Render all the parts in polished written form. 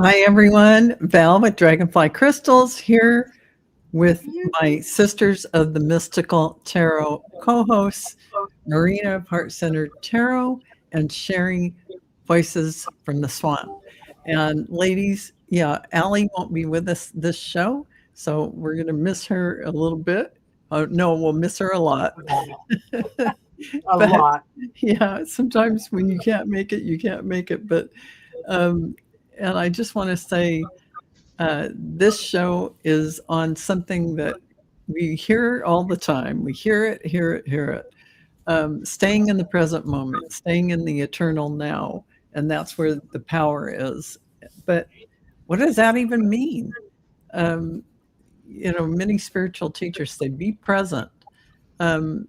Hi, everyone. Val with Dragonfly Crystals here with my Sisters of the Mystical Tarot co hosts, Marina of Heart Centered Tarot and Shari Voices from the Swamp. And ladies, yeah, Allie won't be with us this show, so we're going to miss her a little bit. No, we'll miss her a lot. A But lot. yeah, sometimes when you can't make it, you can't make it. But um, and I just want to say this show is on something that we hear all the time. We hear it, hear it, hear it. Staying in the present moment, staying in the eternal now, and that's where the power is. But what does that even mean? Um, many spiritual teachers say be present. Um,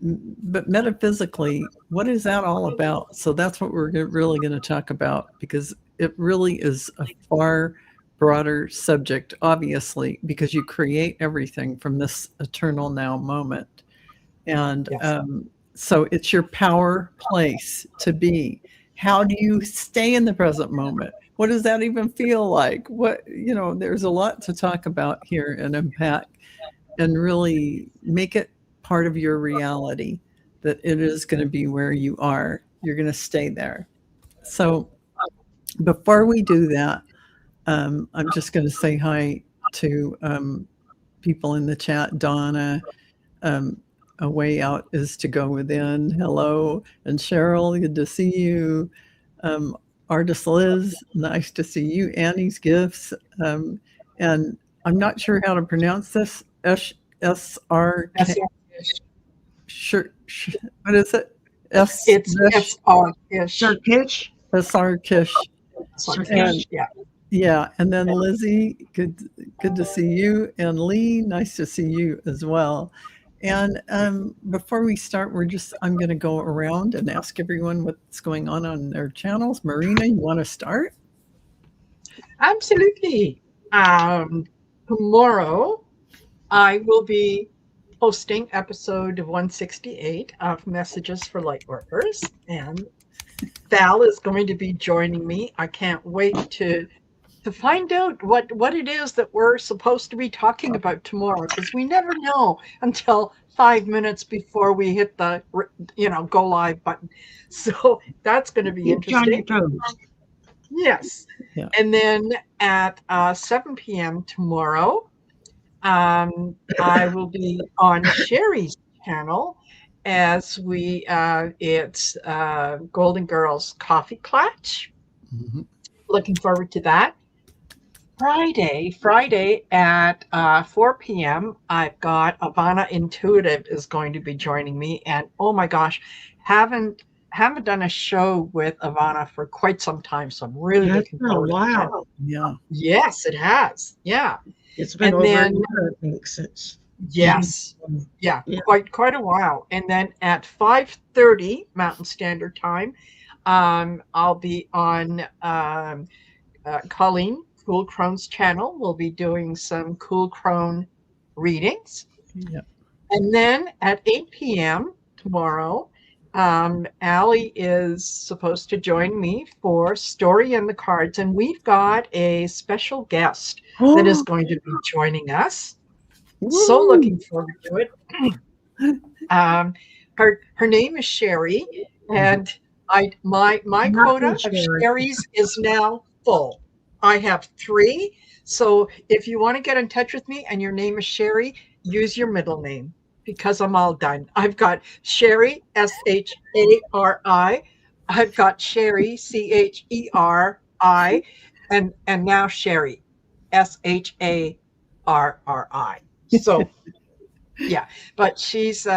but metaphysically, what is that all about? So that's what we're really going to talk about because it really is a far broader subject, obviously, because you create everything from this eternal now moment. And Yes. so it's your power place to be. How do you stay in the present moment? What does that even feel like? There's a lot to talk about here and unpack and really make it part of your reality that it is going to be where you are. You're going to stay there. So before we do that, I'm just going to say hi to people in the chat. Donna, um, a way out is to go within. Hello. And Cheryl, good to see you. Um, Artist Liz, nice to see you. Annie's Gifts. And I'm not sure how to pronounce this. SRK. SR-ish. Sure, what is it? S It's Rish, SR-ish. Turkish. SR Kish. And SR-ish, yeah. yeah, and then Lizzie, good to see you. And Lee, nice to see you as well. And before we start, I'm going to go around and ask everyone what's going on their channels. Marina, you want to start? Absolutely. Tomorrow, I will be posting episode 168 of Messages for Lightworkers, and Val is going to be joining me. I can't wait to find out what it is that we're supposed to be talking about tomorrow, because we never know until 5 minutes before we hit the go live button. So that's going to be Keep you on your interesting. toes. Yes. Yeah. And then at 7 p.m. tomorrow, I will be on Shari's channel as it's Golden Girls Coffee Clutch. Mm-hmm. Looking forward to that. Friday at 4 p.m. I've got Ivana Intuitive is going to be joining me, and oh my gosh, haven't done a show with Ivana for quite some time, so I'm really That's looking been a forward to that. while. Yeah. Yes, it has. Yeah, It's been and over a then year, I think, since. yes, yeah, Yeah. quite a while. And then at 5:30 Mountain Standard Time, I'll be on Colleen Cool Crone's channel. We'll be doing some Cool Crone readings. Yeah. And then at 8 p.m. tomorrow, Allie is supposed to join me for Story in the Cards. And we've got a special guest that is going to be joining us. So looking forward to it. Her name is Shari, and my quota of Sharis is now full. I have 3. So if you want to get in touch with me and your name is Shari, use your middle name because I'm all done. I've got Shari, Shari. I've got Sherry, Cheri, and now Shari, Shari. So yeah, but she's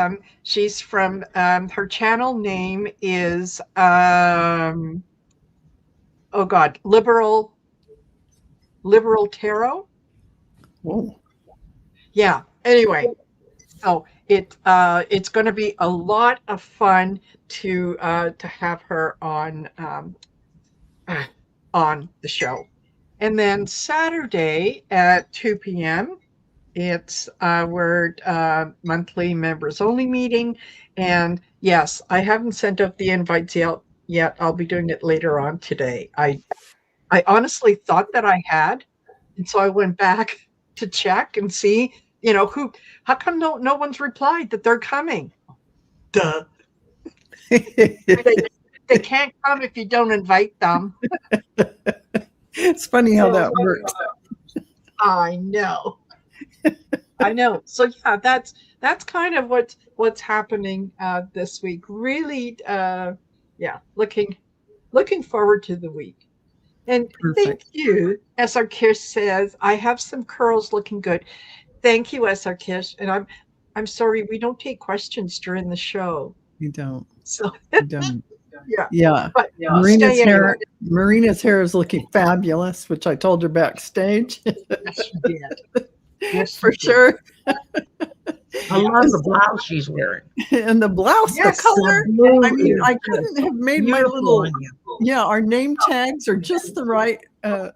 from her channel name is oh god, liberal tarot. Whoa. Yeah, anyway, so it's going to be a lot of fun to have her on the show. And then Saturday at 2 p.m. it's our monthly members only meeting. And yes, I haven't sent out the invites yet. I'll be doing it later on today. I honestly thought that I had, and so I went back to check and see, who. How come no one's replied that they're coming? Duh. They they can't come if you don't invite them. It's funny how that works. I know. I know. So yeah, that's kind of what's happening this week. Really, yeah, looking forward to the week. And thank Perfect. you, SR Kish says. I have some curls looking good. Thank you, SR Kish. And I'm sorry we don't take questions during the show. You don't. So You don't. yeah, Yeah. but Marina's stay anyway. Marina's hair is looking fabulous, which I told her backstage. Yes, you did. Yes, For you did. sure. I love the blouse she's wearing. And the blouse, Yes, the color. That blue I mean, is I just couldn't have made my beautiful little, on you. yeah, our name tags are just the right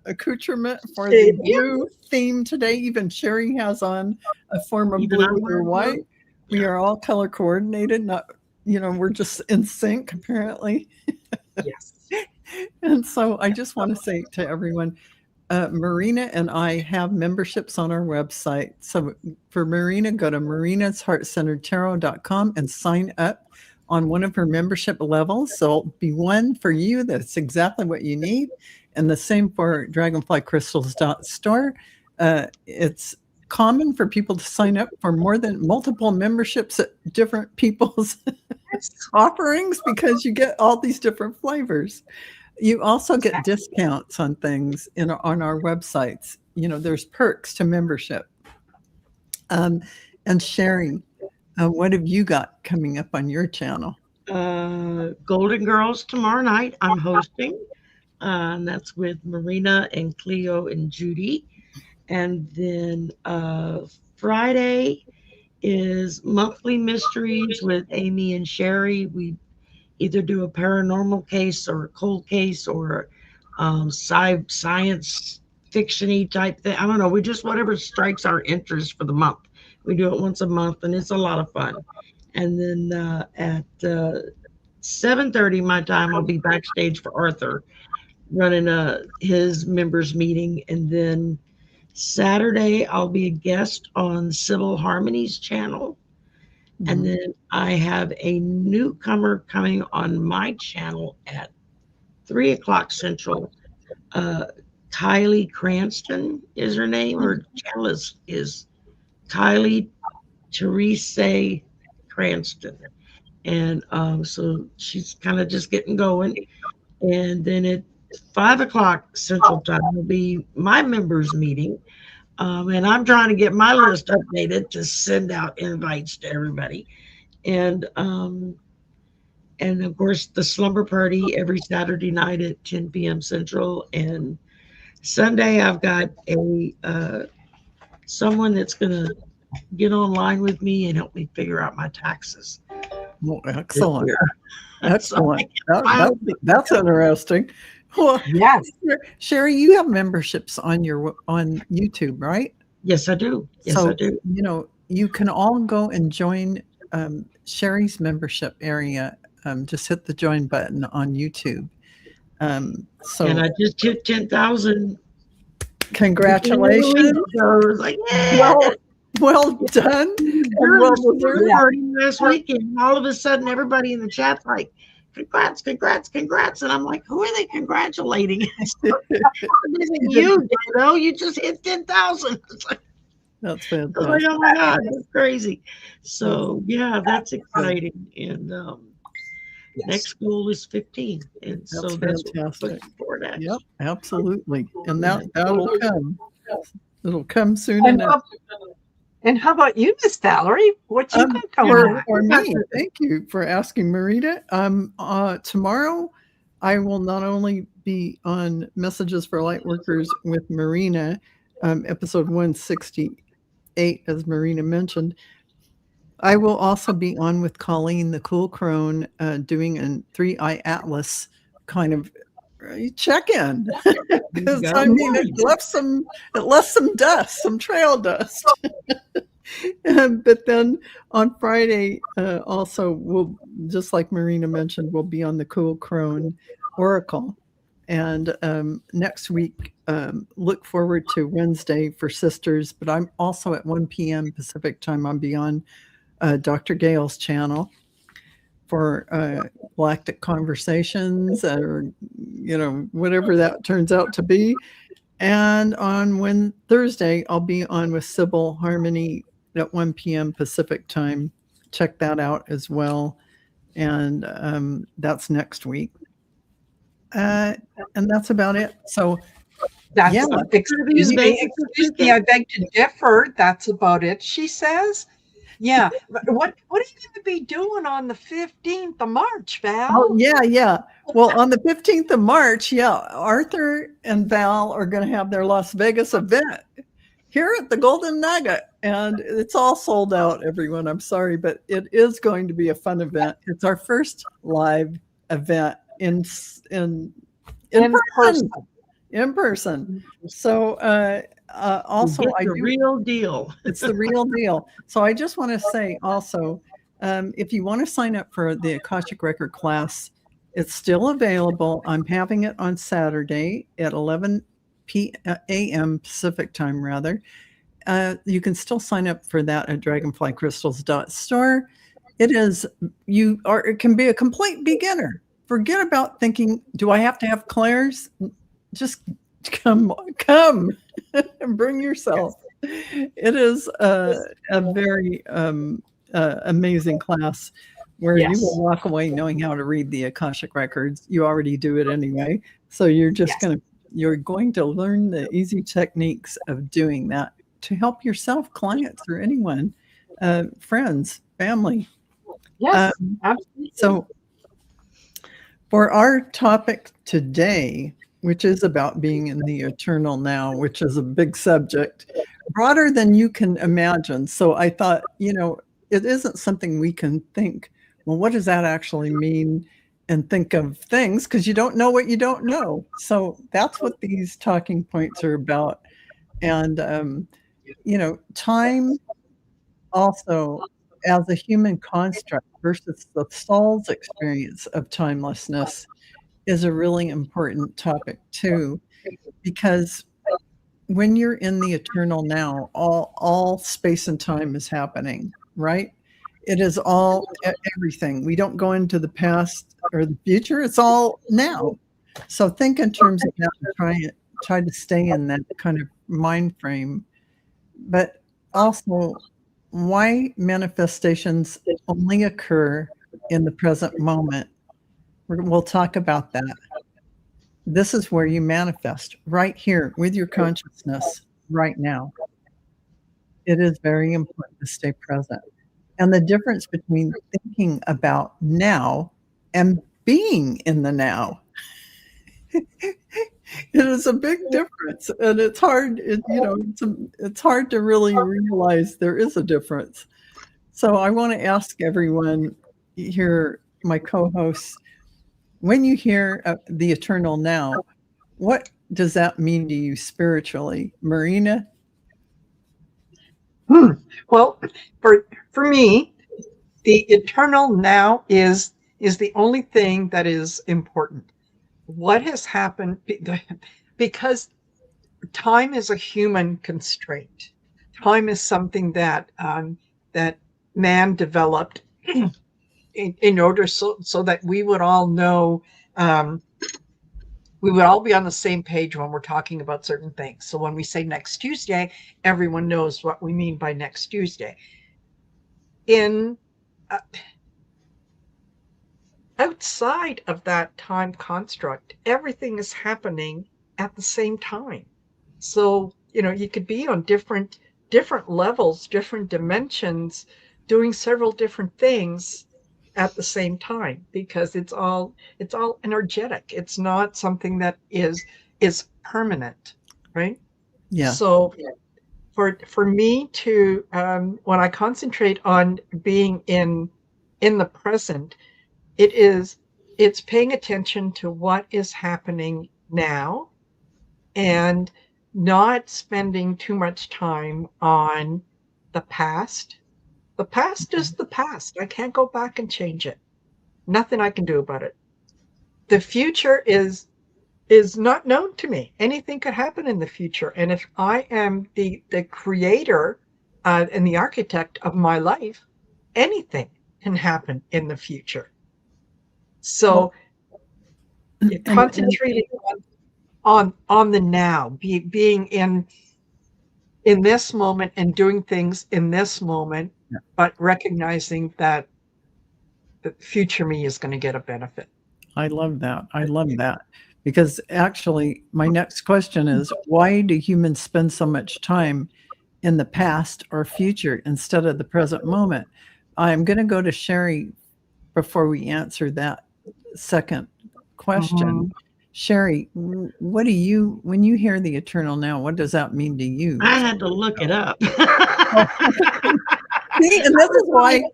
accoutrement for the Shade, yeah. blue theme today. Even Shari has on a form of Even blue I'm with her wearing white. blue. We Yeah. are all color coordinated, not, we're just in sync apparently. Yes. And so I just want to say to everyone, Marina and I have memberships on our website. So for Marina, go to marinasheartcenteredtarot.com and sign up on one of her membership levels. So it'll be one for you that's exactly what you need. And the same for dragonflycrystals.store. It's common for people to sign up for more than multiple memberships at different people's offerings because you get all these different flavors. You also get discounts on things on our websites. There's perks to membership. And Shari, what have you got coming up on your channel? Golden Girls tomorrow night. I'm hosting. And that's with Marina and Cleo and Judy. And then Friday is Monthly Mysteries with Amy and Shari. We either do a paranormal case or a cold case or science fiction-y type thing. I don't know. We just whatever strikes our interest for the month. We do it once a month, and it's a lot of fun. And then at 7:30 my time, I'll be backstage for Arthur running his members meeting, and then Saturday I'll be a guest on Civil Harmony's channel. And then I have a newcomer coming on my channel at 3 o'clock Central. Uh, Kylie Cranston is her name. Her channel is Kylie Therese Cranston. And so she's kind of just getting going. And then at 5 o'clock Central Time will be my members meeting. And I'm trying to get my list updated to send out invites to everybody. And of course the slumber party every Saturday night at 10 p.m. Central. And Sunday I've got a someone that's gonna get online with me and help me figure out my taxes. Well, excellent. Excellent. So That's interesting. Well, Yes. Shari, you have memberships on YouTube, right? yes, I do. Yes, So I do. you can all go and join Shari's membership area. Just hit the join button on YouTube. So And I just hit 10,000. congratulations. So I was like, yeah. Well done. You're Well the deserved. party last weekend. And all of a sudden, everybody in the chat's like, congrats, congrats, congrats. And I'm like, who are they congratulating? You, Dano, you just hit 10,000. It's like, That's I was like, fantastic. oh my God, that's crazy. So, yeah, that's exciting. And next goal is 15. And so That's that's what fantastic. we're looking for next. Yep, absolutely. And that'll come. It'll come soon And enough. how about you, Miss Valerie? What you got going on? For me, thank you for asking, Marita. Tomorrow, I will not only be on Messages for Lightworkers with Marina, episode 168, as Marina mentioned. I will also be on with Colleen, the Cool Crone, doing a 3-eye atlas kind of check-in because I mean it left some dust, some trail dust. But then on Friday, also we'll, just like Marina mentioned, we'll be on the Cool Crone Oracle And next week, look forward to Wednesday for Sisters, but I'm also at 1 p.m. Pacific time. I'll be on Dr. Gale's channel for Galactic Conversations, or whatever that turns out to be. And on Thursday, I'll be on with Sybil Harmony at 1 p.m. Pacific time. Check that out as well. And that's next week. And that's about it. So, That's yeah. excuse me, I beg to differ. That's about it, she says. Yeah. What are you going to be doing on the 15th of March, Val? Oh, yeah. Well, on the 15th of March, Arthur and Val are going to have their Las Vegas event here at the Golden Nugget. And it's all sold out, everyone. I'm sorry, but it is going to be a fun event. It's our first live event in person. In person. So also, I do real deal. It's the real deal. So I just want to say also, if you want to sign up for the Akashic Record class, it's still available. I'm having it on Saturday at 11 a.m. Pacific time, rather. You can still sign up for that at dragonflycrystals.store. It can be a complete beginner. Forget about thinking, do I have to have clairs? Just come and bring yourself. It is a very amazing class where you will walk away knowing how to read the Akashic records. You already do it anyway. So you're going to learn the easy techniques of doing that to help yourself, clients, or anyone, friends, family. Yes, absolutely. So for our topic today, which is about being in the eternal now, which is a big subject, broader than you can imagine. So I thought, it isn't something we can think, well, what does that actually mean? And think of things, because you don't know what you don't know. So that's what these talking points are about. And, time also as a human construct versus the soul's experience of timelessness is a really important topic too, because when you're in the eternal now, all space and time is happening, right? It is all everything. We don't go into the past or the future. It's all now. So think in terms of that and try to stay in that kind of mind frame. But also, why manifestations only occur in the present moment. We'll talk about that. This is where you manifest, right here with your consciousness right now. It is very important to stay present. And the difference between thinking about now and being in the now. It is a big difference, and it's hard. It's hard to really realize there is a difference. So I want to ask everyone here, my co-hosts, when you hear the eternal now, what does that mean to you spiritually, Marina? Well, for me, the eternal now is the only thing that is important. What has happened, because time is a human constraint. Time is something that that man developed in order so that we would all know, we would all be on the same page when we're talking about certain things. So when we say next Tuesday, everyone knows what we mean by next Tuesday. Outside of that time construct, everything is happening at the same time. So, you could be on different levels, different dimensions, doing several different things at the same time, because it's all energetic. It's not something that is permanent, right? Yeah. So for me to when I concentrate on being in the present, it's paying attention to what is happening now and not spending too much time on the past. The past is the past. I can't go back and change it. Nothing I can do about it. The future is is not known to me. Anything could happen in the future. And if I am the creator and the architect of my life, anything can happen in the future. Well, So and concentrating on the now, being in this moment and doing things in this moment, yeah, but recognizing that the future me is going to get a benefit. I love that. I love that. Because actually, my next question is, why do humans spend so much time in the past or future instead of the present moment? I'm going to go to Shari before we answer that second question. Mhm. Shari, what do you, when you hear the eternal now, what does that mean to you? I had to look it up. Oh, see, and I was like,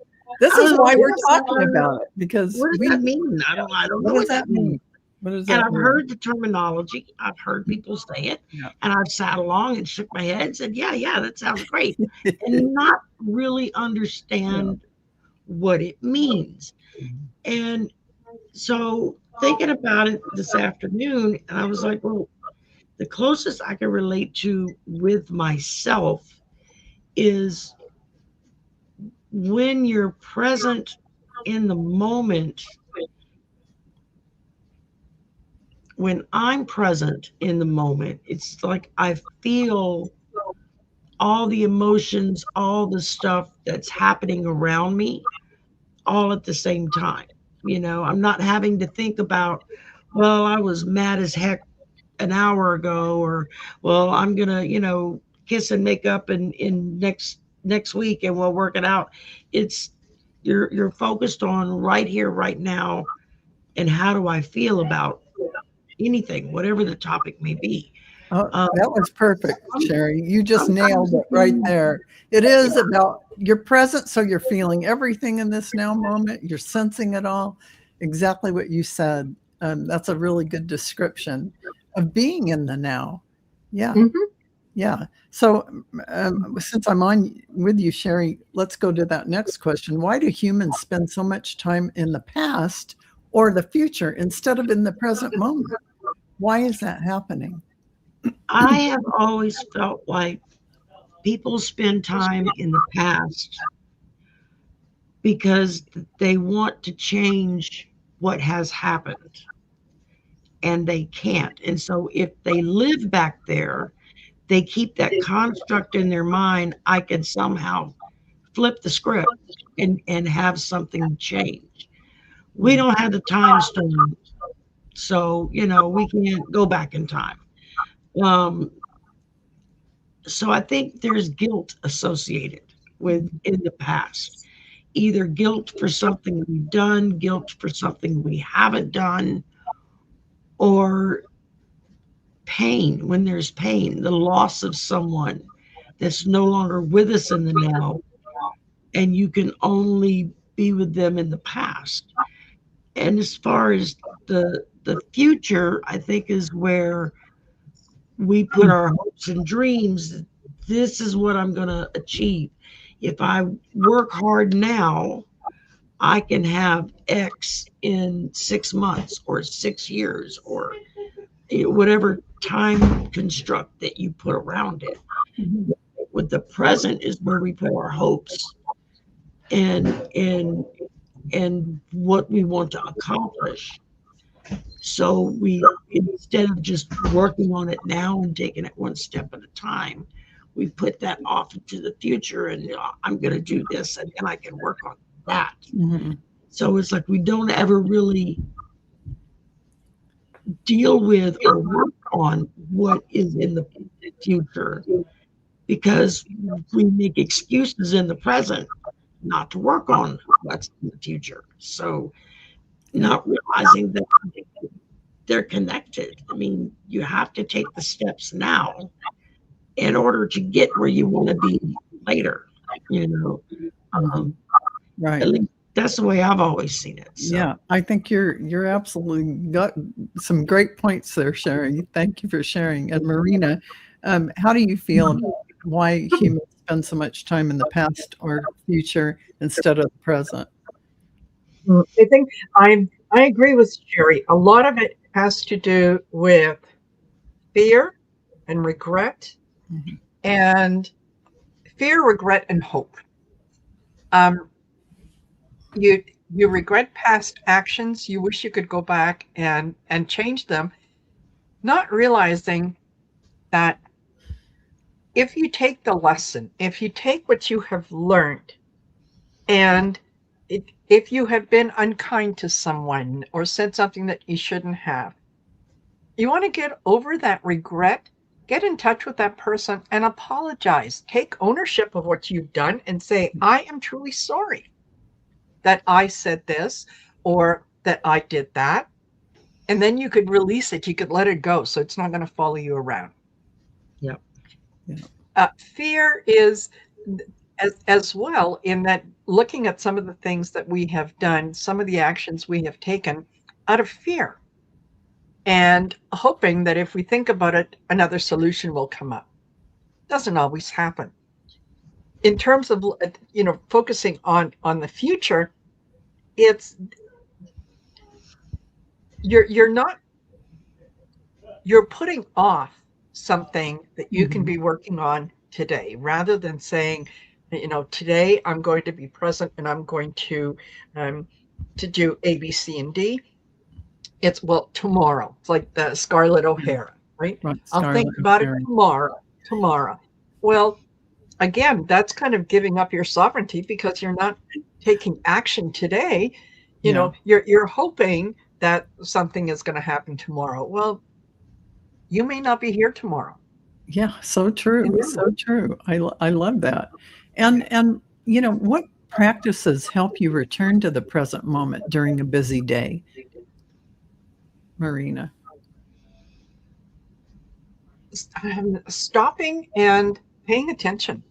this I is was why like, we're talking about it, because what does we, that mean? I don't what know does what that that means. mean? What does And that I've mean? heard the terminology. I've heard people say it, Yeah. and I've sat along and shook my head and said, "Yeah, yeah, that sounds great," and not really Yeah. understand what it means. And so thinking about it this afternoon, and I was like, well, the closest I can relate to with myself is when you're present in the moment. When I'm present in the moment, it's like I feel all the emotions, all the stuff that's happening around me all at the same time. I'm not having to think about, well, I was mad as heck an hour ago, or well, I'm gonna, kiss and make up in next week and we'll work it out. It's you're focused on right here, right now, and how do I feel about anything, whatever the topic may be. Oh, Um, that was perfect, Sherry. You just Sometimes nailed it it right means, there. It is about you're present, so you're feeling everything in this now moment. You're sensing it all. Exactly what you said. That's a really good description of being in the now. Yeah, Mhm. yeah. So, since I'm on with you, Sherry, let's go to that next question. Why do humans spend so much time in the past or the future instead of in the present moment? Why is that happening? I have always felt like people spend time in the past because they want to change what has happened and they can't. And so if they live back there, they keep that construct in their mind. I can somehow flip the script and have something change. We Mhm. don't have the time stone, so we can't go back in time. Um, so I think there's guilt associated with in the past, either guilt for something we've done, guilt for something we haven't done, or pain. When there's pain, the loss of someone that's no longer with us in the now, and you can only be with them in the past. And as far as the future, I think is where we put our hopes and dreams. This is what I'm going to achieve. If I work hard now, I can have X in 6 months or 6 years or whatever time construct that you put around it. Mhm. With the present is where we put our hopes and and and what we want to accomplish. So we, instead of just working on it now and taking it one step at a time, we put that off into the future and I'm going to do this and then I can work on that. Mhm. So it's like we don't ever really deal with or work on what is in the future because we make excuses in the present not to work on what's in the future. So Yeah. not realizing that they're connected. I mean, you have to take the steps now in order to get where you want to be later. You know, Mhm. um, at Right. least that's the way I've always seen it. So Yeah, I think you're absolutely got some great points there, Sherry. Thank you for sharing. And Marina, how do you feel about why humans spend so much time in the past or future instead of the present? I think I agree with Sherry. A lot of it has to do with fear and regret, Mhm. and fear, regret, and hope. Um, you you regret past actions. You wish you could go back and change them, not realizing that if you take the lesson, if you take what you have learned, and if you have been unkind to someone or said something that you shouldn't have, you want to get over that regret, get in touch with that person and apologize. Take ownership of what you've done and say, I am truly sorry that I said this or that I did that. And then you could release it. You could let it go. So it's not going to follow you around. Yep. Yeah. Fear is as well, in that looking at some of the things that we have done, some of the actions we have taken out of fear and hoping that if we think about it, another solution will come up. Doesn't always happen. In terms of focusing on the future, it's you're not you're putting off something that you can Mhm. be working on today rather than saying, today I'm going to be present and I'm going um, to do A, B, C, and D. It's, well, tomorrow. It's like the Scarlett Yeah. O'Hara, right? Right. I'll think Scarlet about it O'Hara. tomorrow. Well, again, that's kind of giving up your sovereignty because you're not taking action today. Yeah. You're hoping that something is going to happen tomorrow. Well, you may not be here tomorrow. Yeah. So true. Remember, So true. I love that. And what practices help you return to the present moment during a busy day, Marina? stopping and paying attention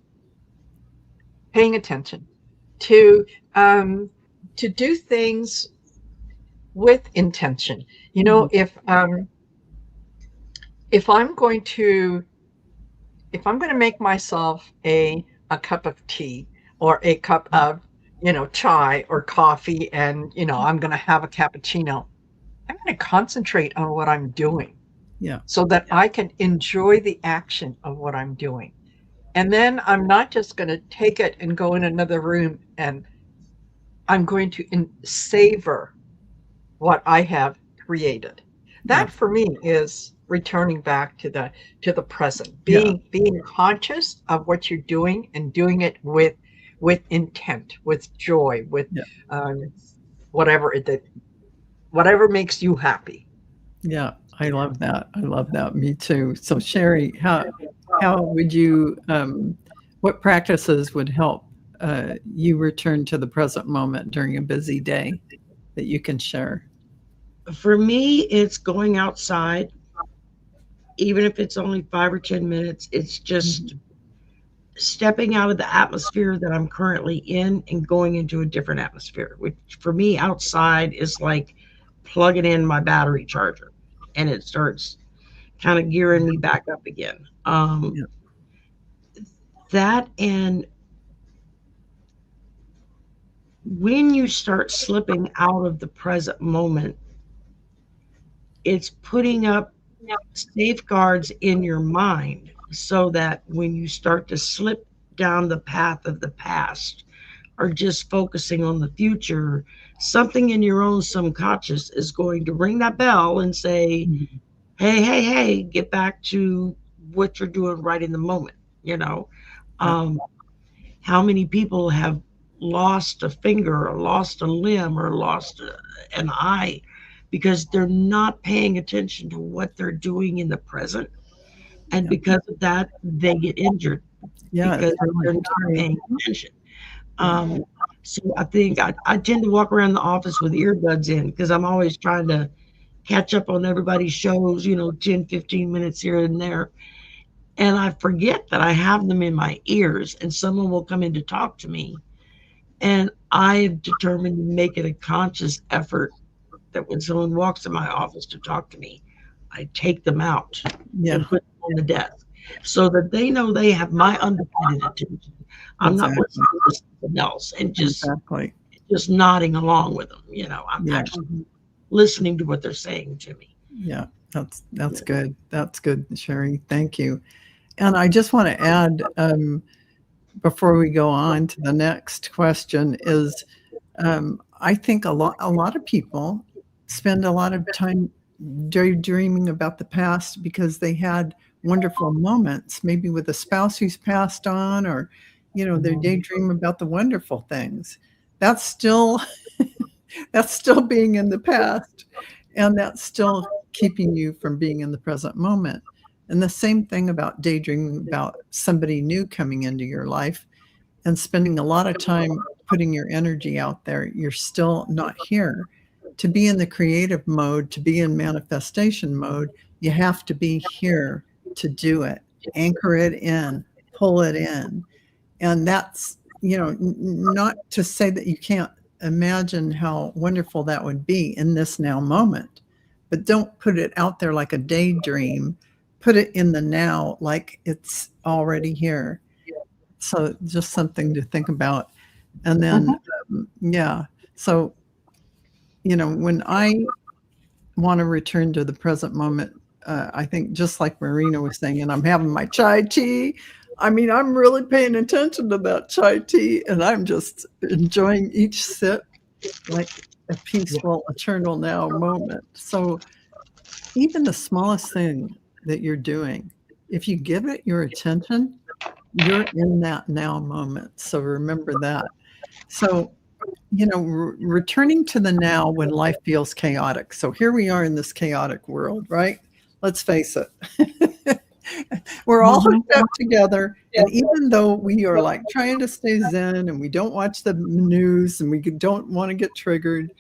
to um, to do things with intention. Mhm. If I'm going to make myself a cup of tea or a cup of chai or coffee, and I'm going to have a cappuccino, I'm going to concentrate on what I'm doing Yeah. so that I can enjoy the action of what I'm doing. And then I'm not just going to take it and go in another room, and I'm going to savor what I have created. Yeah. That for me is returning back to the present, Yeah. being conscious of what you're doing and doing it with intent, with joy, with Yeah. um, whatever whatever makes you happy. Yeah. I love that. I love that. Me too. So Sherry, how would you what practices would help you return to the present moment during a busy day that you can share? For me, it's going outside, even if it's only 5 or 10 minutes. It's just Mhm. stepping out of the atmosphere that I'm currently in and going into a different atmosphere, which for me, outside is like plugging in my battery charger and it starts kind of gearing me back up again. Yeah. That and when you start slipping out of the present moment, it's putting up safeguards in your mind so that when you start to slip down the path of the past or just focusing on the future, something in your own subconscious is going to ring that bell and say, Mhm. hey, hey, hey, get back to what you're doing right in the moment. You know, Yeah. um, how many people have lost a finger or lost a limb or lost an eye because they're not paying attention to what they're doing in the present, and Yeah. because of that they get injured Yeah. because It's really they're not true. paying attention. Yeah. um, so I think I tend to walk around the office with earbuds in because I'm always trying to catch up on everybody's shows, 10, 15 minutes here and there, and I forget that I have them in my ears, and someone will come in to talk to me. And I've determined to make it a conscious effort that when someone walks in my office to talk to me, I take them out Yeah. and put them on the desk so that they know they have my undivided attention. I'm not Exactly. listening to something else and Exactly. just nodding along with them. I'm Yeah. actually listening to what they're saying to me. Yeah, that's good. That's good, Sherry. Thank you. And I just want to add, before we go on to the next question, is I think a lot of people spend a lot of time daydreaming about the past because they had wonderful moments, maybe with a spouse who's passed on, or they daydream about the wonderful things. That's still that's still being in the past, and that's still keeping you from being in the present moment. And the same thing about daydreaming about somebody new coming into your life and spending a lot of time putting your energy out there. You're still not here. To be in the creative mode, to be in manifestation mode, you have to be here to do it. Anchor it in, pull it in. And that's, not to say that you can't imagine how wonderful that would be in this now moment, but don't put it out there like a daydream. Put it in the now like it's already here. So just something to think about. And then, yeah. So, when I want to return to the present moment, I think just like Marina was saying, and I'm having my chai tea. I mean, I'm really paying attention to that chai tea, and I'm just enjoying each sip like a peaceful, eternal now moment. So even the smallest thing that you're doing, if you give it your attention, you're in that now moment. So remember that. So, returning to the now when life feels chaotic. So here we are in this chaotic world, right? Let's face it. We're all hooked up together. And even though we are like trying to stay zen and we don't watch the news and we don't want to get triggered,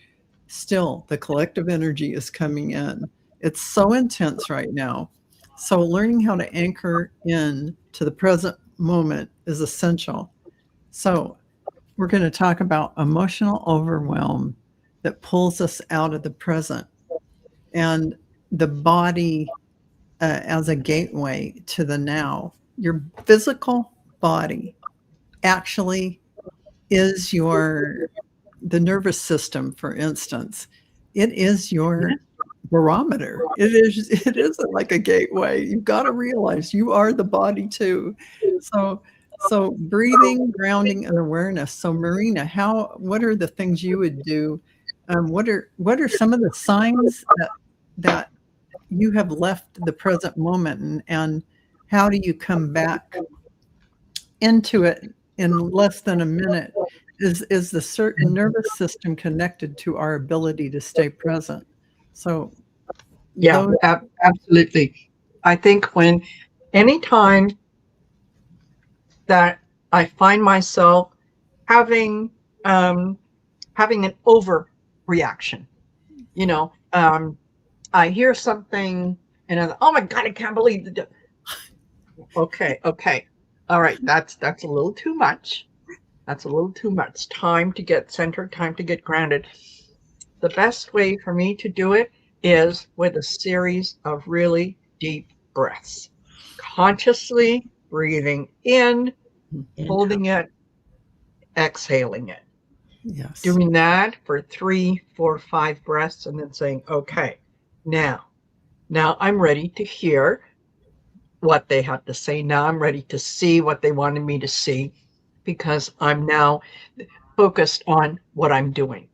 still the collective energy is coming in. It's so intense right now. So learning how to anchor in to the present moment is essential. So we're going to talk about emotional overwhelm that pulls us out of the present, and the body as a gateway to the now. Your physical body actually is the nervous system, for instance. It is your barometer. It is like a gateway. You've got to realize you are the body too. So breathing, grounding, and awareness. So Marina, what are the things you would do? What are some of the signs that you have left the present moment, and how do you come back into it in less than a minute? Is the certain nervous system connected to our ability to stay present? So Yeah, absolutely. I think anytime that I find myself having having an overreaction, I hear something and I'm, oh my God, I can't believe it. Okay, all right, that's a little too much. That's a little too much. Time to get centered, time to get grounded. The best way for me to do it is with a series of really deep breaths. Consciously breathing in, holding it, exhaling it. yes, Doing that for 3, 4, 5 breaths, and then saying, okay, now I'm ready to hear what they have to say. Now I'm ready to see what they wanted me to see, because I'm now focused on what I'm doing.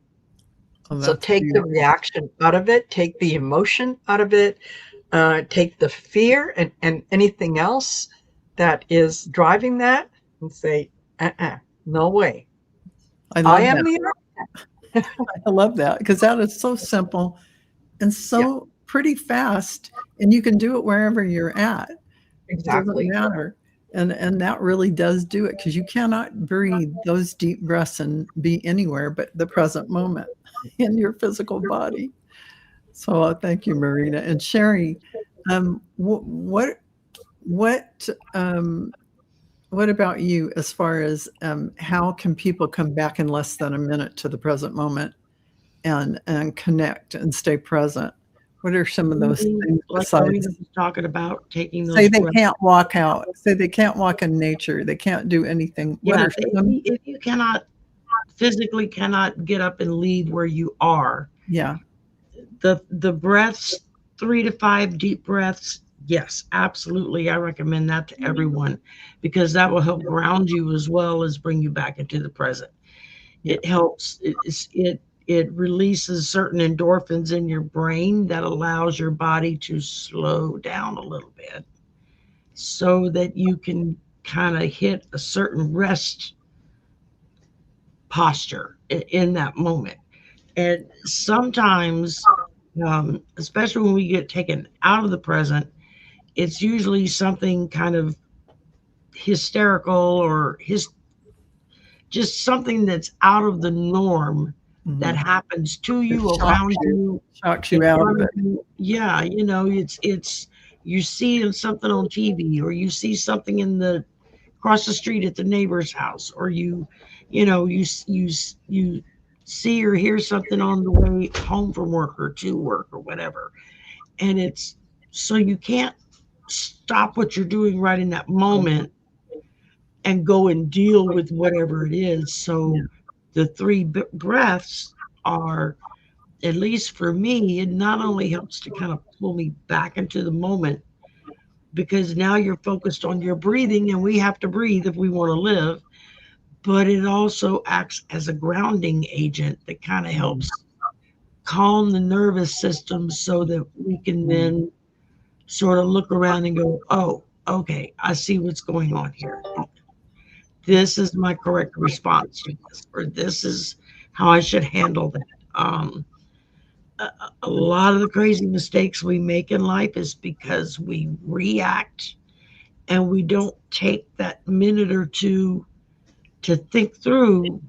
oh, So that's take the beautiful. reaction out of it, take the emotion out of it, take the fear and anything else that is driving that, and say, no way. I I love am that. the I love that because that is so simple and so pretty fast, and you can do it wherever you're at. It doesn't exactly. matter. And that really does do it, because you cannot breathe those deep breaths and be anywhere but the present moment in your physical body. So thank you, Marina. And Sherry, what what what about you as far as how can people come back in less than a minute to the present moment and connect and stay present? What are some of those things Like Marina besides, was talking about, taking say those they breaths. can't walk out, say they can't walk in nature, they can't do anything? What Yeah, are some? if you cannot physically cannot get up and leave where you are, Yeah, the breaths 3 to 5 deep breaths, yes, absolutely. I recommend that to everyone because that will help ground you as well as bring you back into the present. Yeah. It helps. It releases certain endorphins in your brain that allows your body to slow down a little bit so that you can kind of hit a certain rest posture in that moment. And sometimes, especially when we get taken out of the present, it's usually something kind of hysterical or just something that's out of the norm that happens to you, around you, Shocks you in out of front of it. you. Yeah, it's you see something on TV, or you see something in the across the street at the neighbor's house, or you see or hear something on the way home from work or to work or whatever, and it's so you can't stop what you're doing right in that moment and go and deal with whatever it is. Yeah. So the three breaths are, at least for me, it not only helps to kind of pull me back into the moment because now you're focused on your breathing and we have to breathe if we want to live, but it also acts as a grounding agent that kind of helps calm the nervous system so that we can then sort of look around and go, oh, okay, I see what's going on here. This is my correct response to this, or this is how I should handle that. A, a lot of the crazy mistakes we make in life is because we react and we don't take that minute or two to think through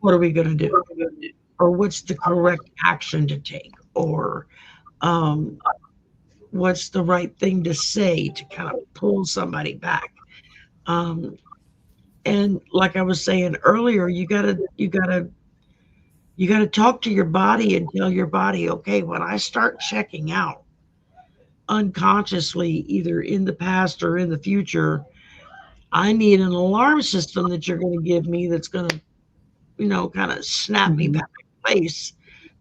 what are we going to do, or what's the correct action to take, or um, what's the right thing to say to kind of pull somebody back. Um, and like I was saying earlier, you gotta talk to your body and tell your body, okay, when I start checking out unconsciously, either in the past or in the future, I need an alarm system that you're going to give me that's going to, kind of snap me back in place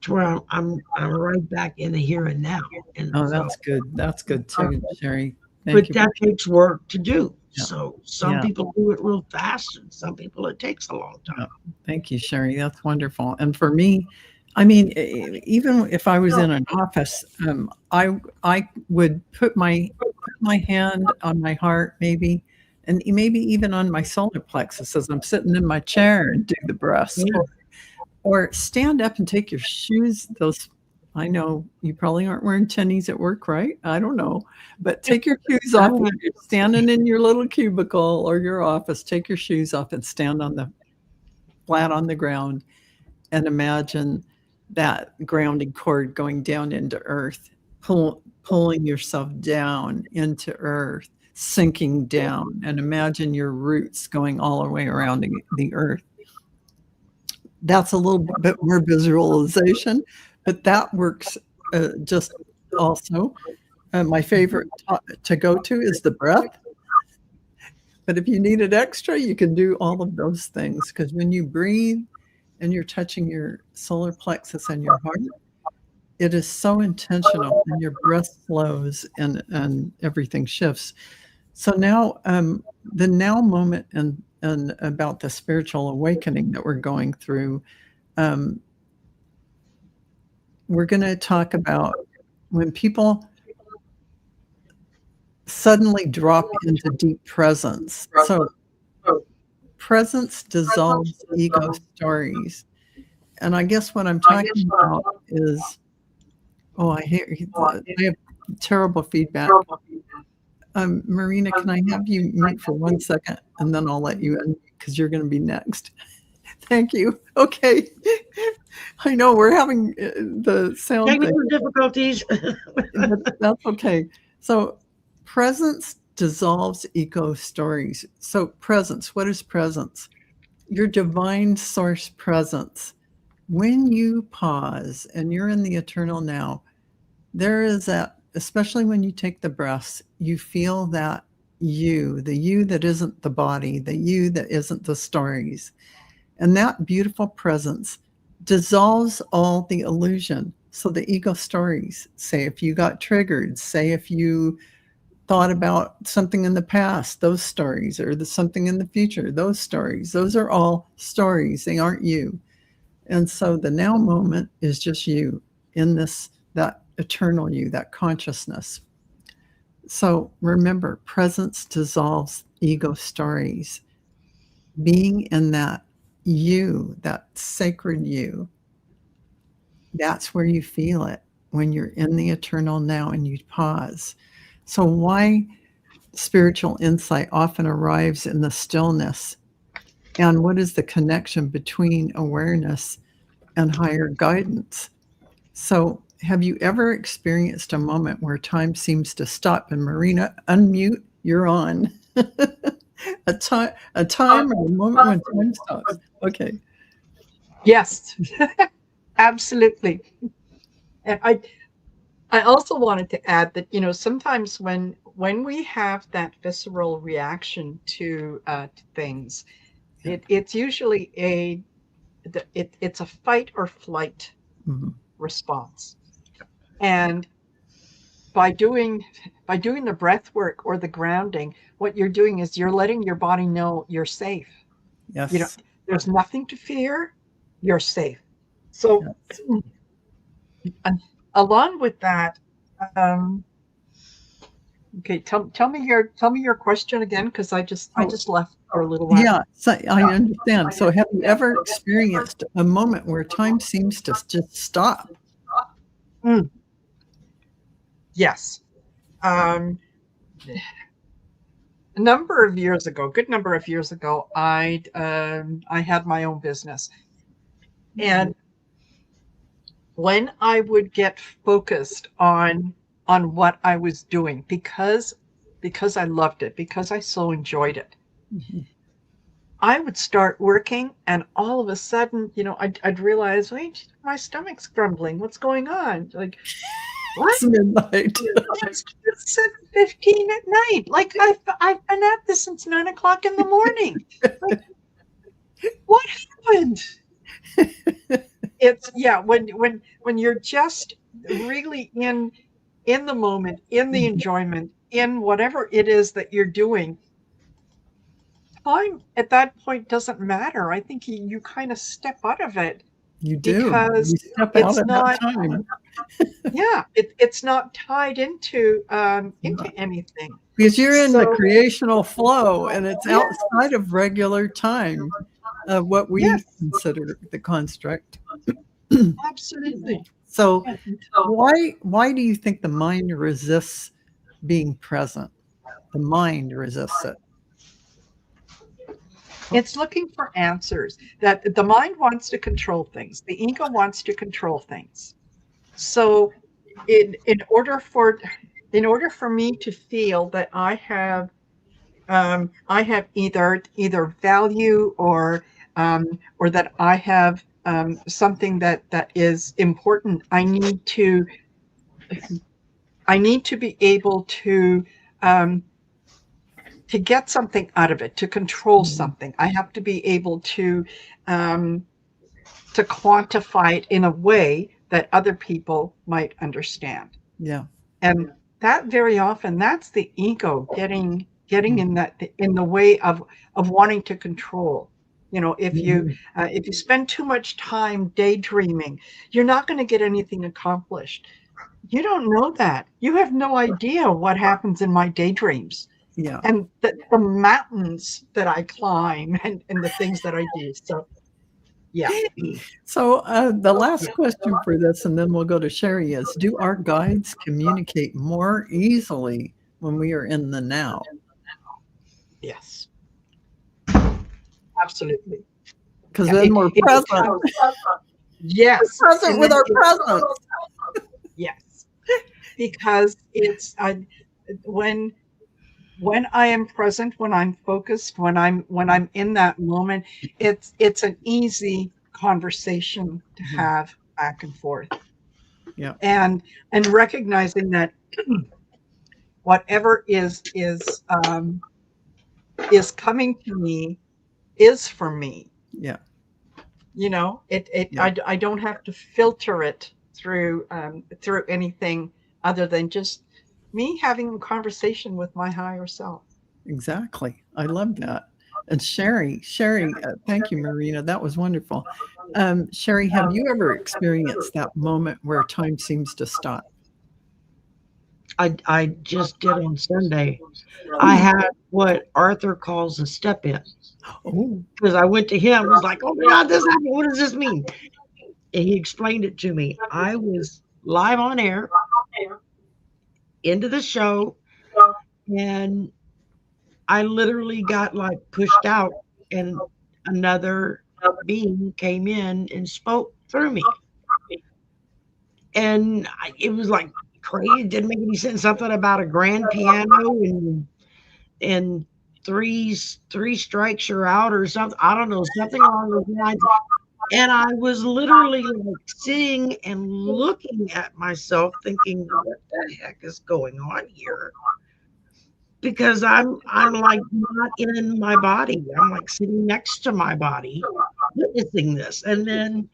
to where I'm right back in the here and now. And Oh, so, that's good. That's good too, Shari. Thank but you. that takes work to do. Yeah. So some Yeah. people do it real fast, and some people it takes a long time. Thank you, Shari. That's wonderful. And for me, I mean, even if I was in an office, I would put my hand on my heart, maybe, and maybe even on my solar plexus as I'm sitting in my chair and do the breaths, Yeah. or stand up and take your shoes. Those, I know you probably aren't wearing tennies at work, right? I don't know, but take your shoes off. If you're standing in your little cubicle or your office, take your shoes off and stand on the flat on the ground and imagine that grounding cord going down into earth, pulling yourself down into earth, sinking down, and imagine your roots going all the way around the earth. That's a little bit more visualization, but that works just also. My favorite to go to is the breath. But if you need it extra, you can do all of those things because when you breathe and you're touching your solar plexus and your heart, it is so intentional and your breath flows and everything shifts. So now, the now moment and about the spiritual awakening that we're going through, um, we're going to talk about when people suddenly drop into deep presence. So presence dissolves ego stories. And I guess what I'm talking about is, oh, I have terrible feedback. Marina, can I have you mute for 1 second and then I'll let you in because you're going to be next. Thank you. Okay. I know we're having the sound thing. Technical difficulties. That's okay. So presence dissolves ego stories. So presence, what is presence? Your divine source presence. When you pause and you're in the eternal now, there is that, especially when you take the breaths, you feel that the you that isn't the body, the you that isn't the stories. And that beautiful presence dissolves all the illusion. So the ego stories, say if you got triggered, say if you thought about something in the past, those stories, or something in the future, those stories, those are all stories. They aren't you. And so the now moment is just you in this, that eternal you, that consciousness. So remember, presence dissolves ego stories. Being in that you, that sacred you, that's where you feel it when you're in the eternal now and you pause. So, why spiritual insight often arrives in the stillness? And what is the connection between awareness and higher guidance? So, have you ever experienced a moment where time seems to stop? And Marina, unmute, you're on. a time or a moment when time stops. Okay. Yes, absolutely. And I also wanted to add that, sometimes when we have that visceral reaction to things, it's usually it's a fight or flight Mhm. response. And by doing the breath work or the grounding, what you're doing is you're letting your body know you're safe. Yes. There's nothing to fear. You're safe. So Yes. along with that, um, okay, tell me your question again, because I So, just left for a little while. yeah, so I understand. So, have you ever experienced a moment where time seems to just stop? Mm, yes. Um, a number of years ago, good number of years ago, I had my own business, and when I would get focused on what I was doing, because I loved it, because I so enjoyed it, Mhm. I would start working, and all of a sudden, I'd realize, wait, my stomach's grumbling. What's going on? Like, what? It's midnight. It's 7:15 at night. Like I've been at this since 9 o'clock in the morning. Like, what happened? It's yeah, when you're just really in the moment, in the enjoyment, in whatever it is that you're doing, time at that point doesn't matter. I think you kind of step out of it You do. because You step out it's of that not, time. yeah, it's not tied Yeah. into anything. Because you're in the So creational flow and it's yeah, outside of regular time, what we yes, consider the construct. absolutely. So, Yeah. why do you think the mind resists being present? The mind resists it. It's looking for answers. That the mind wants to control things. The ego wants to control things. So in order for me to feel that I have either value or that I have something that is important, I need to be able um, to get something out of it, to control Mhm. something. I have to be able um, to quantify it in a way that other people might understand. Yeah. And that very often, that's the ego getting Mhm. in the way of wanting to control. Mhm. If you spend too much time daydreaming, you're not going to get anything accomplished. You don't know that. You have no idea what happens in my daydreams Yeah. and the mountains that I climb and the things that I do. So yeah. So, the last question for this, and then we'll go to Shari, is do our guides communicate more easily when we are in the now? Yes, absolutely. Because Yeah, then we're it present. becomes yes, Present and with then our presence. yes, because it's when when I am present, when I'm focused, when I'm in that moment, it's an easy conversation to Mhm. have back and forth, Yeah. and recognizing that whatever is coming to me is for me. Yeah. It Yeah. I don't have to filter it through anything other than just me having a conversation with my higher self. Exactly. I love that. And Sherry, thank you, Marina. That was wonderful. Sherry, have you ever experienced that moment where time seems to stop? I just did on Sunday. I had what Arthur calls a step in Oh, because I went to him, was like, "Oh my God, this happened. What does this mean?" And he explained it to me. I was live on air into the show, and I literally got like pushed out, and another being came in and spoke through me. And it was like crazy. It didn't make any sense. Something about a grand piano and three strikes you're out or something. I don't know, something along those lines. And I was literally like sitting and looking at myself, thinking, "What the heck is going on here?" Because I'm like not in my body. I'm like sitting next to my body, witnessing this. And then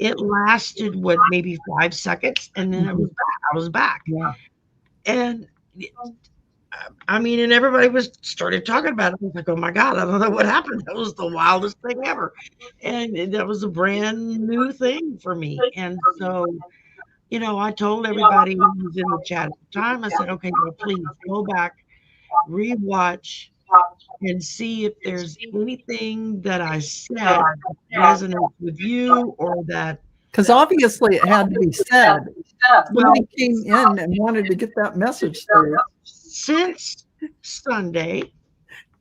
it lasted what, maybe 5 seconds, and then it mhm. was back. I was back. Yeah. And I mean, and everybody was started talking about it. I was like, "Oh my God, I don't know what happened. That was the wildest thing ever." And that was a brand new thing for me. And so, I told everybody who was in the chat at the time, I said, "Okay, now please go back, rewatch, and see if there's anything that I said that resonates with you or that." Because obviously it had to be said. Well, Somebody came in and wanted to get that message through. since Sunday,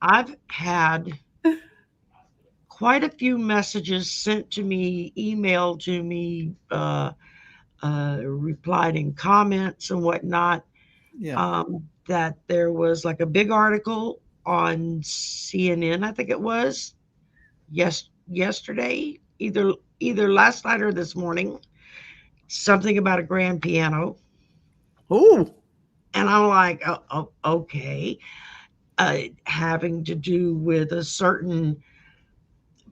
I've had quite a few messages sent to me, emailed to me, replied in comments and whatnot. Yeah. That there was like a big article on CNN, I think it was, yesterday, either last night or this morning, something about a grand piano, Oh, and I'm like, "Oh, okay," having to do with a certain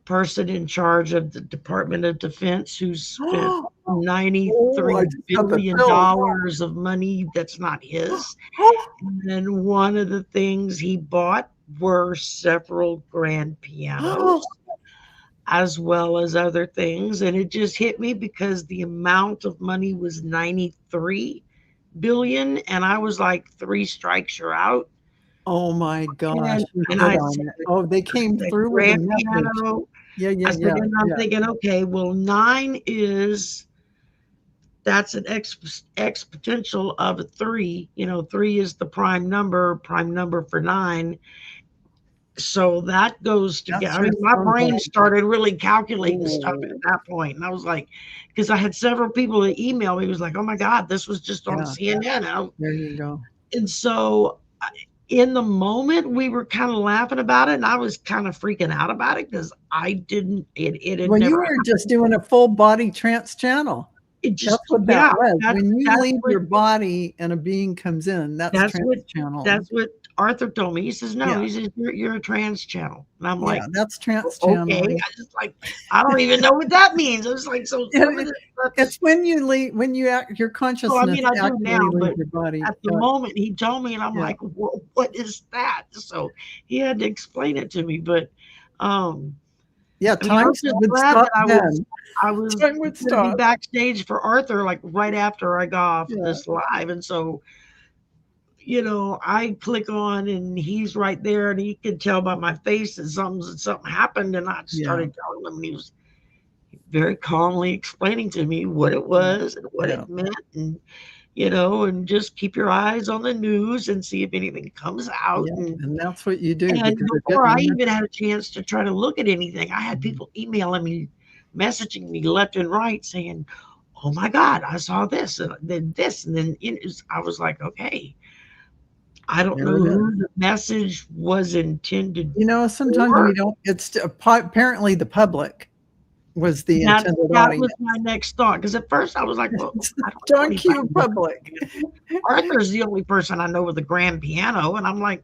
person in charge of the Department of Defense who spent oh, I $93 just got the billion chills. of money that's not his. And one of the things he bought were several grand pianos as well as other things. And it just hit me because the amount of money was 93 billion. And I was like, three strikes, you're out. Oh my gosh, And, you and hit I on it. Oh, they came said, through with a grand message. piano. Yeah, I yeah, said, yeah, and I'm yeah. thinking, okay, well, nine that's an exponential of a three. Three is the prime number for nine. So that goes together. That's I your mean, my phone brain call. started really calculating stuff at Oh, that point. And I was like, because I had several people that emailed me, was like, "Oh my God, this was just on yeah, CNN." there you go. And so in the moment, we were kind of laughing about it. And I was kind of freaking out about it because I didn't, it had Well, you never were happened. just doing a full body trance channel. It That's just, what that yeah, was. When you that's leave what your body and a being comes in, that's That's trance what channeling. that's what Arthur told me. He says, "No," Yeah, he says, "You're a trans channel." And I'm yeah, like, that's trance Okay." channeling. I just like, I don't even know what that means. I was like, so some of It- this stuff. It's when you leave, when you act, your So I consciousness mean, I do actually now, leaves but your body. at the Yeah, moment he told me, and I'm yeah. like, What is that?" So he had to explain it to me. But um, Yeah, I mean, I time was just would glad stop that then. I was Time would going to be stop. backstage for Arthur like right after I got off of Yeah, this live, and so I click on and he's right there and he could tell by my face that something happened, and I yeah, started telling him, and he was very calmly explaining to me what it yeah, was and what yeah, it meant, and just keep your eyes on the news and see if anything comes out. yeah. and And that's what you do and because they're before I getting even had a chance to try to look at anything, I had you. people emailing me, messaging me left and right saying, "Oh my God, I saw this and then this," and then I was like, okay, I don't There know it is. who the message was intended Sometimes we for. don't. Apparently the public was the intended That audience. was my next thought, because at first I was like, "Well, I don't know Don't anybody cue with public. Arthur's the only person I know with a grand piano," and I'm like,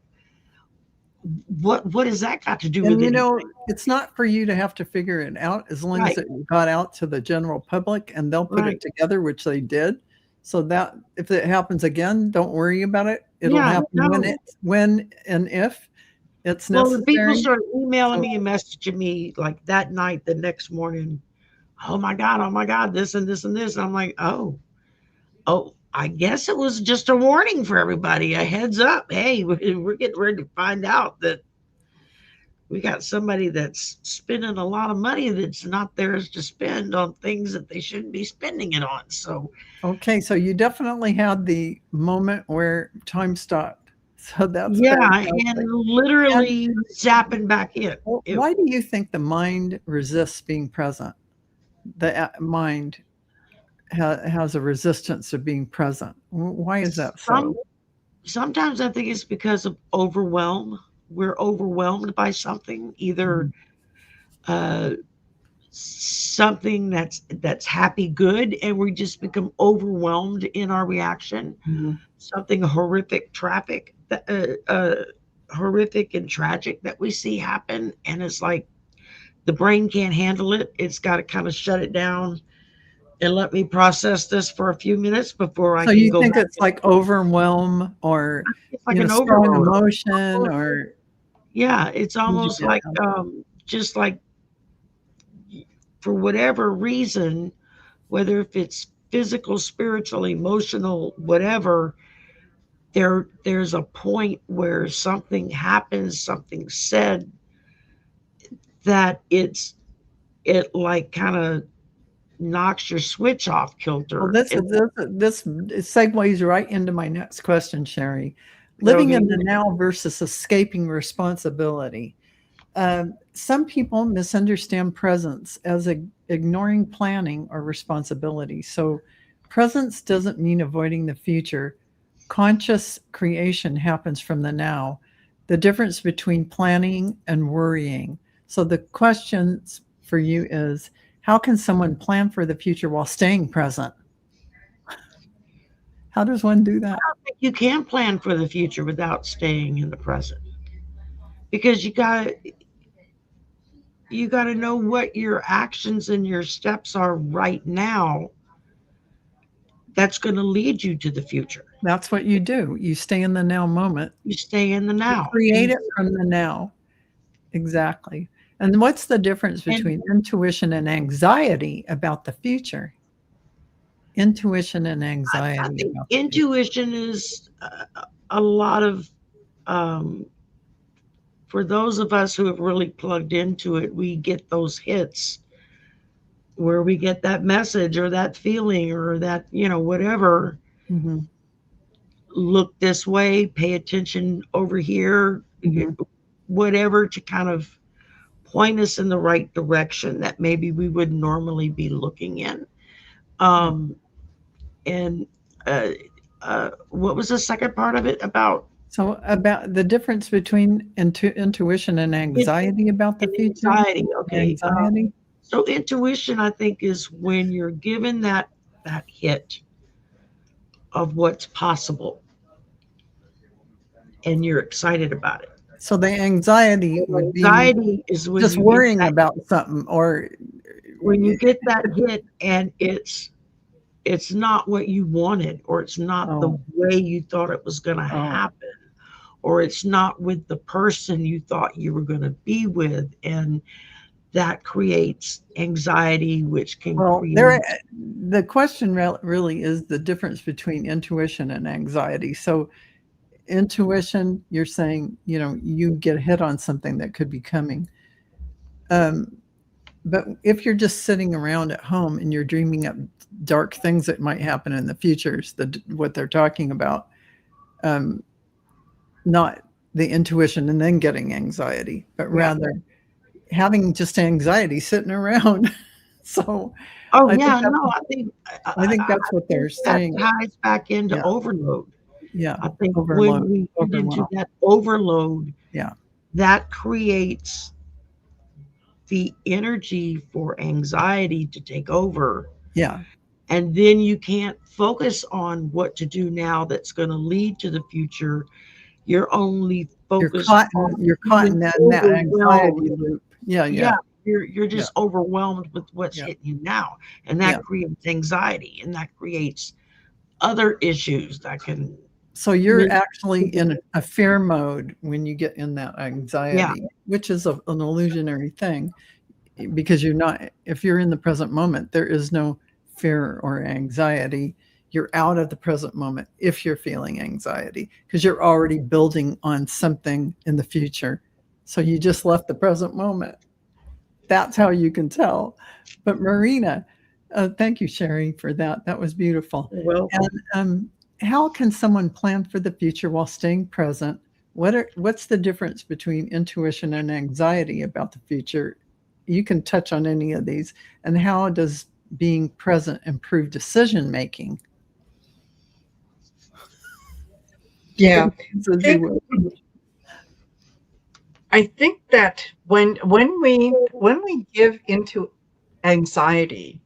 what has that got to do with And anything? it's not for you to have to figure it out as long as Right, it got out to the general public and they'll put it right. together, which they did. So that if it happens again, don't worry about it. It'll Yeah, happen no. when and if it's Well, the people necessary. started emailing So me and messaging me like that night, the next morning. Oh my God, this and this and this. And I'm like, oh, I guess it was just a warning for everybody, a heads up. Hey, we're getting ready to find out that we got somebody that's spending a lot of money that's not theirs to spend on things that they shouldn't be spending it on. So, okay, so you definitely had the moment where time stopped. So that's yeah, and fantastic. And literally zapping back in. It, why do you think the mind resists being present? The mind has a resistance to being present. Why is that some so? sometimes I think it's because of overwhelm. We're overwhelmed by something, either Mhm, uh, something that's happy good, and we just become overwhelmed in our reaction. mhm. Something horrific, horrific and tragic that we see happen, and it's like the brain can't handle it. It's got to kind of shut it down and let me process this for a few minutes before I So can you go think back. it's like overwhelm or, It's like an strong overload. emotion or Yeah, it's did you almost get like just like for whatever reason, whether if it's physical, spiritual, emotional, whatever, there's a point where something happens, something said that it like kind of knocks your switch off well, kilter. this And this segues right into my next question, Sherry. Living okay, in the now versus escaping responsibility. Some people misunderstand presence as ignoring planning or responsibility. So, presence doesn't mean avoiding the future. Conscious creation happens from the now. The difference between planning and worrying. So, the questions for you is how can someone plan for the future while staying present? How does one do that? you can plan for the future without staying in the present because you got to know what your actions and your steps are right now that's going to lead you to the future. That's what you do. You stay in the now moment. You stay in the You now. create it from the now. Exactly. And what's the difference And between intuition and anxiety about the future? Intuition and I anxiety think about the future. intuition is a lot of um, for those of us who have really plugged into it, we get those hits where we get that message or that feeling or that, whatever. Mhm, Look this way, pay attention over here, mhm. whatever to kind of point us in the right direction that maybe we would normally be looking in. Yeah. Um, and what was the second part of it about? So about the difference between intuition and It, anxiety about the and future? anxiety. Okay. Anxiety? So intuition, I think, is when you're given that hit of what's possible and you're excited about it. So the anxiety And would be anxiety is when just you get worrying that about something or hit and it's not what you wanted, or it's not the oh, way you thought it was going to oh. happen, or it's not with the person you thought you were going to be with, and that creates anxiety, which can Well, create. the question really is the difference between intuition and anxiety. So intuition, you're saying, you get hit on something that could be coming. Um, but if you're just sitting around at home and you're dreaming up dark things that might happen in the future, is what they're talking about, um, not the intuition and then getting anxiety, but Yeah. rather having just anxiety sitting around. So Oh I think yeah, that's no, I, I think I that's what think they're that saying. ties back into Yeah, overload. yeah, I think when overload, we get into overwhelm. that overload, Yeah, that creates the energy for anxiety to take over. yeah, And then you can't focus on what to do now that's going to lead to the future. You're only focused on You're caught feeling in that overwhelmed. anxiety loop. Yeah, Yeah, yeah, you're yeah, just overwhelmed with what's yeah, hitting you now, and yeah. that creates anxiety, and that creates other issues that can So you're make actually people. in a fear mode when you get in that Yeah, anxiety, which is an illusionary thing because you're not, if you're in the present moment, there is no fear or anxiety. You're out of the present moment if you're feeling anxiety because you're already building on something in the future. So you just left the present moment. That's how you can tell. But Marina, thank you, Shari, for that. That was beautiful. you're And welcome. how can someone plan for the future while staying present? What's the difference between intuition and anxiety about the future? You can touch on any of these. And how does being present improve decision making? Yeah. As you will. I think that when we give into anxiety,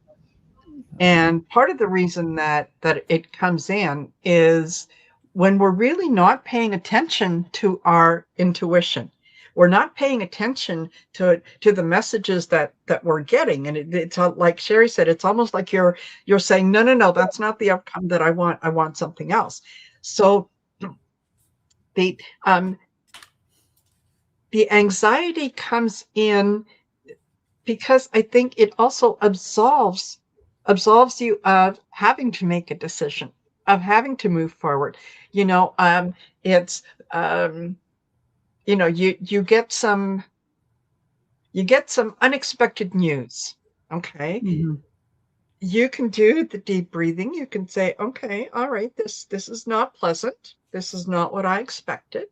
and part of the reason that it comes in is when we're really not paying attention to our intuition. We're not paying attention to the messages that we're getting, and it's like Shari said, it's almost like you're saying, no, no, no, that's not the outcome that I want. I want something else. So the um, the anxiety comes in because I think it also absolves you of having to make a decision, of having to move forward. You know, it's um, you get some unexpected news. Okay, Mhm. you can do the deep breathing. You can say, okay, all right, this is not pleasant. This is not what I expected.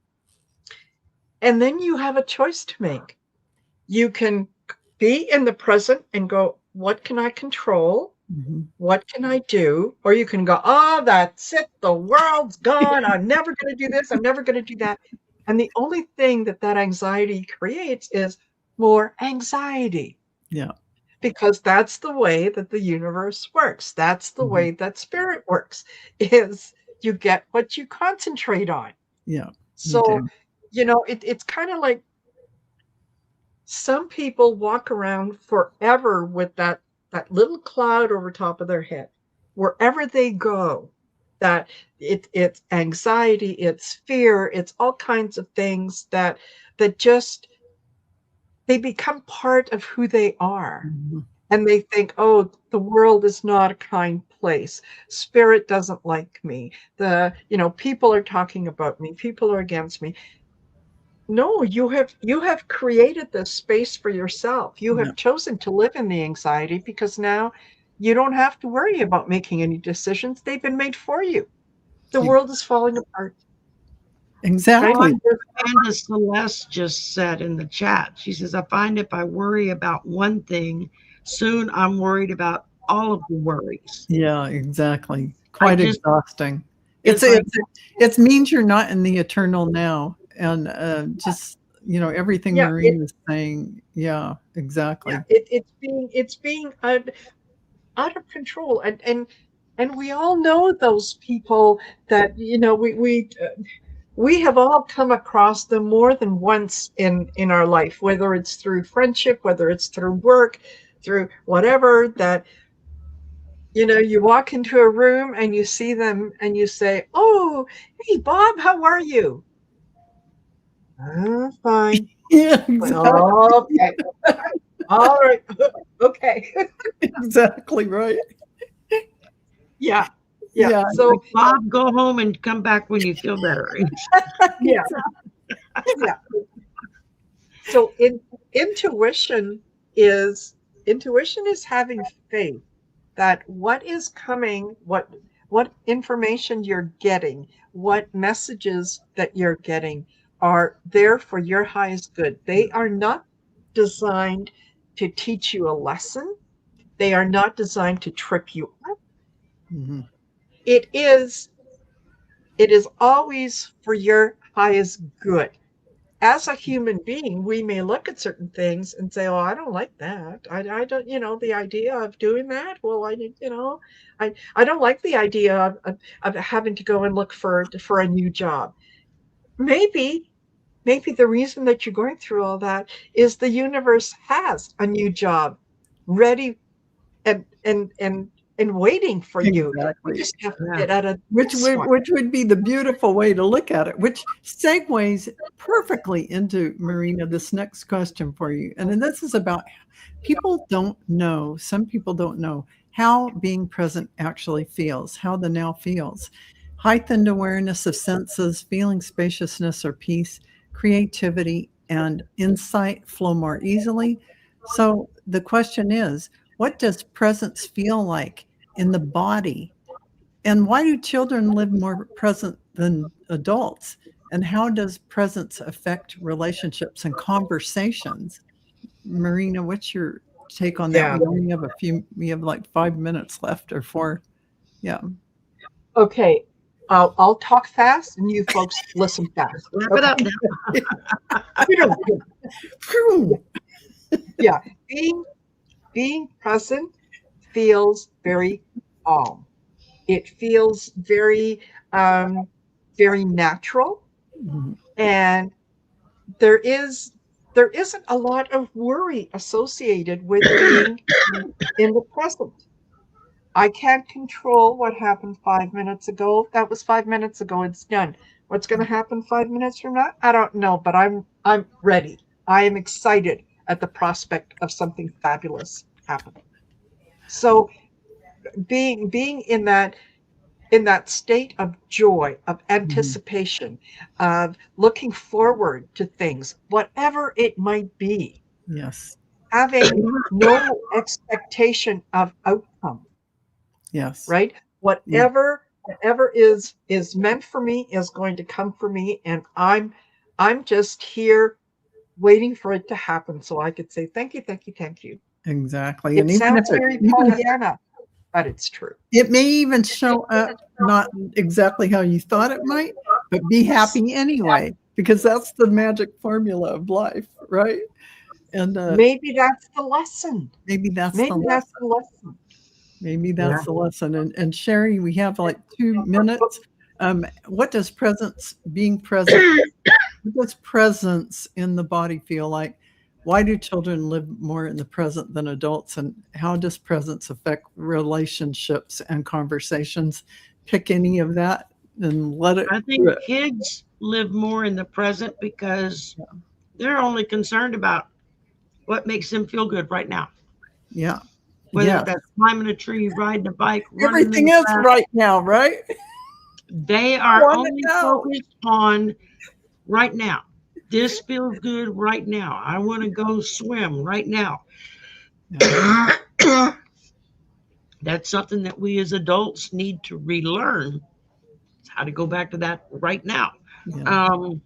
And then you have a choice to make. You can be in the present and go, what can I control? Mhm. What can I do? Or you can go, oh, that's it. The world's gone. I'm never going to do this. I'm never going to do that. And the only thing that anxiety creates is more anxiety Yeah. because that's the way that the universe works. That's the Mhm. way that spirit works is you get what you concentrate on. Yeah. You So, do. it's kind of like some people walk around forever with that little cloud over top of their head wherever they go, that it's anxiety, it's fear, it's all kinds of things that just they become part of who they are, Mhm. and they think, oh, the world is not a kind place, spirit doesn't like me, people are talking about me, people are against me. No, you have created this space for yourself. You Yeah. have chosen to live in the anxiety because now you don't have to worry about making any decisions. They've been made for you. The You, world is falling apart, I right? like exactly. what Amanda Celeste just said in the chat. She says, I find if I worry about one thing, soon I'm worried about all of the worries. Yeah, exactly. I Quite just, exhausting. It's it's like, it's it means you're not in the eternal now, and just everything Yeah, Marine is saying. Yeah, yeah, exactly. it's being out of control, and we all know those people that we have all come across them more than once in our life, whether it's through friendship, whether it's through work, through whatever, that you walk into a room and you see them and you say, oh, hey Bob, how are you? Fine. Yeah, exactly. Okay. All right. Okay. Exactly right. Yeah. Yeah. Yeah, So Bob, go home and come back when you feel better. yeah. Yeah. So intuition is intuition is having faith that what is coming, what information you're getting, what messages that you're getting are there for your highest good. They are not designed to teach you a lesson. They are not designed to trip you up. Mhm. It is it is always for your highest good. As a human being, we may look at certain things and say, "Oh, I don't like that. I don't, the idea of doing that. Well, I don't like the idea of having to go and look for a new job." Maybe, maybe the reason that you're going through all that is the universe has a new job ready and waiting for you. You Exactly. just have to Yeah. get out of Which this one. would be the beautiful way to look at it, which segues perfectly into, Marina, this next question for you. And then this is about people don't know, some people don't know how being present actually feels, how the now feels. Heightened awareness of senses, feeling spaciousness or peace, creativity, and insight flow more easily. So the question is, what does presence feel like in the body? And why do children live more present than adults? And how does presence affect relationships and conversations? Marina, what's your take on that? Yeah. We have like 5 minutes left or four. Yeah. Okay. I'll talk fast and you folks listen fast. Wrap it Okay. up now. Yeah. Being present feels very calm. It feels very natural, Mhm. and there isn't a lot of worry associated with being in the present. I can't control what happened 5 minutes ago. That was 5 minutes ago. It's done. What's going to happen 5 minutes from now? I don't know, but I'm ready. I am excited at the prospect of something fabulous happening. So being in that state of joy, of Mhm. anticipation, of looking forward to things, whatever it might be, Yes. having no expectation of outcome, Yes. right? Yeah. Whatever is meant for me is going to come for me, and I'm just here waiting for it to happen so I could say thank you, thank you, thank you. Exactly. And It sounds very Pollyanna, but it's true. it may even show up not exactly how you thought it might, but be happy anyway, because that's the magic formula of life, right? And Maybe that's the lesson. maybe that's the Maybe that's lesson. the lesson. Maybe Yeah. that's the lesson. And Shari, we have like 2 minutes. What does being present, what does presence in the body feel like? Why do children live more in the present than adults? And how does presence affect relationships and conversations? Pick any of that and let it I think rip. kids live more in the present because they're only concerned about what makes them feel good right now. Yeah. Whether Yeah. that's climbing a tree, riding a bike, running in Everything the is grass, right now, right? they I are want to only know. focused on right now. This feels good right now. I want to go swim right now. Yeah. That's something that we as adults need to relearn how to go back to that right now. Yeah. Um,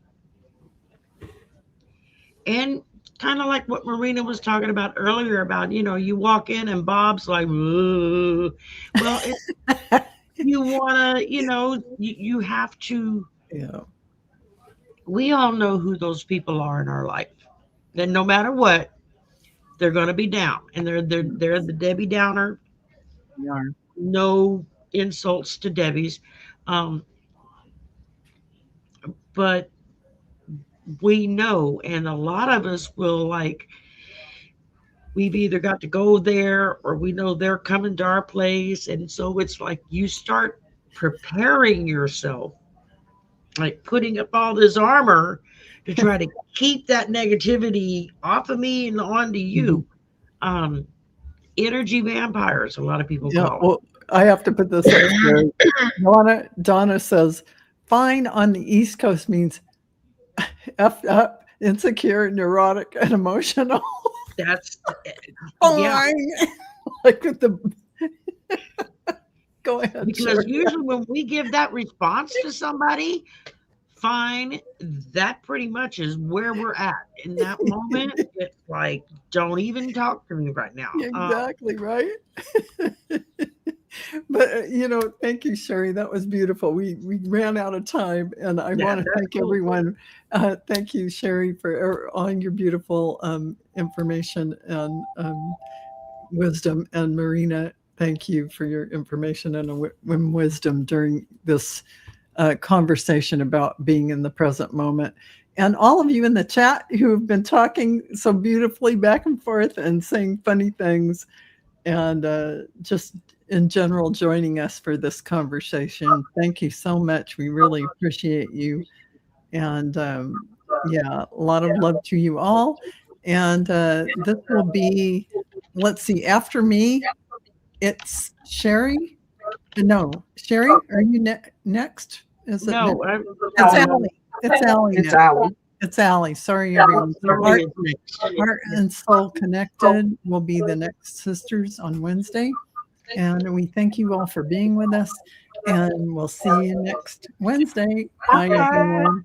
and kind of like what Marina was talking about earlier about, you walk in and Bob's like, "Ugh." Well, you want to, you have to, Yeah. we all know who those people are in our life. Then no matter what, they're going to be down and they're the Debbie Downer. Yeah. No insults to Debbie's. Um, but we know, and a lot of us will like, we've either got to go there or we know they're coming to our place. And so it's like you start preparing yourself, like putting up all this armor to try to keep that negativity off of me and onto Mhm. you. Um, Energy vampires, a lot of people Yeah. call them. Well, I have to put this up there. Donna says, fine on the East Coast means effed up, insecure, neurotic, and emotional. That's, yeah, Fine. Like with the, go ahead, because Sherry. usually when we give that response to somebody, fine, that pretty much is where we're at in that moment. It's like, don't even talk to me right now. Exactly, right? But thank you, Sherry. That was beautiful. We ran out of time, and I Yeah, want to that's thank cool. everyone. Thank you, Sherry, for all your beautiful information and wisdom. And Marina, thank you for your information and wisdom during this conversation about being in the present moment. And all of you in the chat who have been talking so beautifully back and forth and saying funny things, and just in general joining us for this conversation. Thank you so much. We really appreciate you. And yeah, a lot of love to you all. And this will be, let's see, after me, it's Shari. No, Shari, are you next? Is it No, next? It's Allie. It's Allie It's next. Allie. It's Allie. Sorry, everyone. So Shari is next. Heart and Soul Connected will be the next sisters on Wednesday. And we thank you all for being with us. And we'll see you next Wednesday. Bye, Bye. everyone.